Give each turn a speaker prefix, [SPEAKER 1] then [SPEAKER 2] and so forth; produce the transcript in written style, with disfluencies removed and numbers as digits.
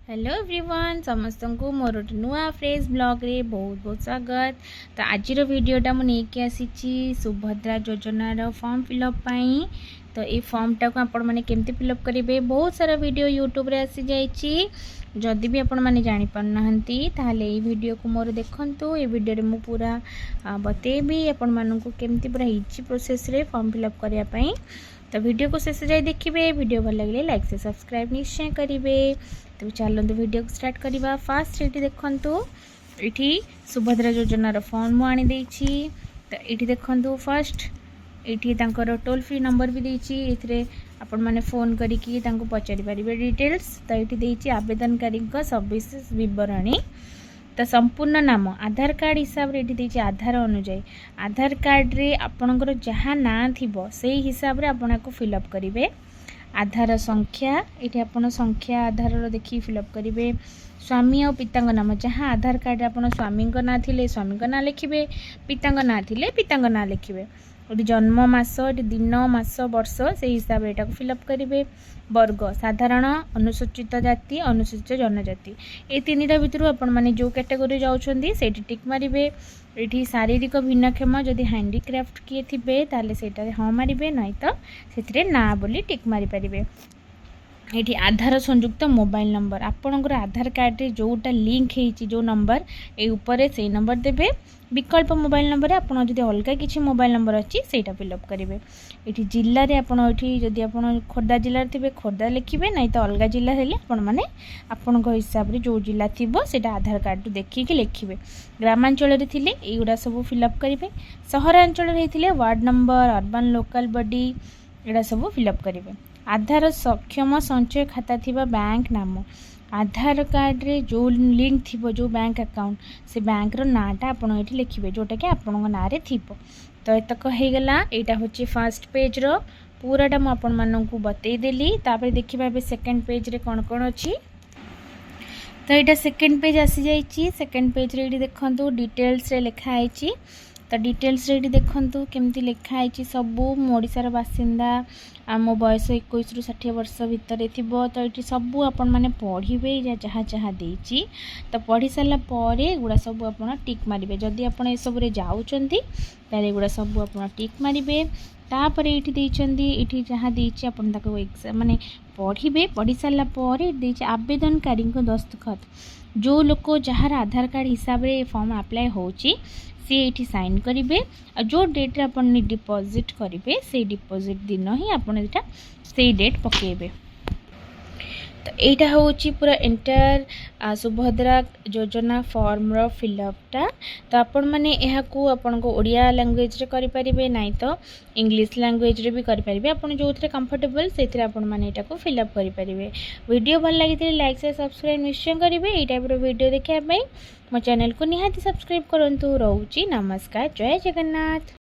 [SPEAKER 1] Hello everyone समस्त को मोर गोटे नुआ फ्रेश ब्लॉग रे बहुत बहुत स्वागत। तो आज वीडियोटा मुझे नहीं आसी सुभद्रा योजनार फॉर्म फिलअप पाई। तो ये फॉर्मटा को आपण मैंने केमती फिलअप करेंगे बहुत सारा वीडियो यूट्यूब रे आसी जाइए। जदि भी आपण मैंने जानी पारनाहांती ताहले ये वीडियो को मोर देखंतु। ये वीडियो रे मु पूरा बतेबी आपण मानू केमती पूरा इजी प्रोसेस रे फॉर्म फिलअप करिया पई। तो वीडियो को शेष जाए देखिए। वीडियो भल लगे लाइक से सब्सक्राइब निश्चय करेंगे। तो चलते वीडियो को स्टार्ट करवा। फास्ट ये देखु ये सुभद्रा योजनार फॉर्म आनी देछि। तो ये देखु फास्ट ये टोल फ्री नंबर भी देछि। आपण माने फोन करिकी पचारि पारिबे डिटेल्स। तो ये देछि आवेदनकारी सविशेष विवरणी। तो संपूर्ण नाम आधार कार्ड हिसाब रे ये आधार अनुजाई आधार कार्ड रे आपणकर जहाँ ना थिबो सेही हिसाब रे आपण को फिलअप करिवे। आधार संख्या ये आपण संख्या आधार देखी फिलअप करिवे। स्वामी और पिता नाम जहाँ आधार कार्ड रे आपण स्वामी ना थिले स्वामी ना लिखिबे, पिता ना थिले पिता ना लिखिबे। ये जन्म मास दिन मास वर्ष से हिसाब से यहाँ फिलअप करेंगे। वर्ग साधारण अनुसूचित जाति अनुसूचित जनजाति ये तीन भितर आपण मैंने जो कैटेगोरी जाउछंदी सेठी टिक मारिबे। ये शारीरिक भिन्नक्षम जदि हैंडीक्राफ्ट किए थे ताले सेटा हाँ मारिबे, नहीं तो सेथिरे ना बोली टिक मारि पारिबे। ये आधार संयुक्त मोबाइल नंबर आपणकर आधार कार्ड रे जोटा लिंक होती जो नंबर ये ऊपर से नंबर देवे। विकल्प मोबाइल नंबर आपड़ जब अलग किसी मोबाइल नंबर अच्छी सेटा फिलअप करेंगे। ये जिले में आपड़ जदि आप खोर्धा जिले थे खोर्धा लिखिए, नहीं तो अलग जिला हेल्ले आपने आपण हिसाब से जो जिला थी से आधार कार्ड देखिए लिखिए। ग्रामांचल थे युवा सब फिलअप करेंगे। सहरांचल होते ward number urban local body एड़ा सब फिलअप करेंगे। आधार सक्षम संचय खाता थिबा बैंक नाम आधार कार्ड रे जो लिंक थिबो जो बैंक अकाउंट से बैंक रो नाटा आपण एठी लिखिबे जोटा कि आपण ना रे थिबो। तो एतक हे गला। एटा होची फर्स्ट पेज रो पूराटा म आपण मानन को बतै देली। तापर देखिबा बे सेकंड पेज रे कोन कोन अछि। तो एटा सेकंड पेज आसी जाइछि। सेकंड पेज रे एठी देखंतु डिटेल्स रे लिखा आइछि। तो डिटेल्स रे देखंतु केमती लिखा है सबू ओडिशार बासिंदा मो बयस 21 ରୁ 60 वर्ष भितर थिबो। तो ये सबू आपण माने पढ़िबे जहाँ जहाँ देछि। तो पढ़ी सारा पर एगुड़ा सब आप टिक मारे। जदि आप सब जाऊँगी ताले एगुड़ा सब आप टिक मारे। तापर ये जहाँ देछि आपण ताको एग्जाम माने पढ़िबे। पढ़ी सारा पर आवेदनकारी दस्तखत जो लोक जार आधार कार्ड हिसाब रे फॉर्म अप्लाई होची सी ये साइन करेंगे। जो डेट रे अपन डिपॉजिट करेंगे से डिपॉजिट दिन ही आपन से डेट पकेबे। तो यहाँ हूँ पूरा एंटायर सुभद्रा योजना फॉर्म रो फिलअपटा। तो आपण मैंने यहाँ आपण को ओडिया लैंग्वेज रे करि परिबे, नहीं तो इंग्लिश लैंग्वेज रे भी करि परिबे। आपण जो थे कंफर्टेबल से आपण मैंने यहाँ को फिलअप करि परिबे। वीडियो भल लगी लाइक से सब्सक्राइब निश्चय करेंगे। ये टाइप वीडियो देखा मो चैनल को निहाती सब्सक्राइब करंतु। रहूची नमस्कार, जय जगन्नाथ।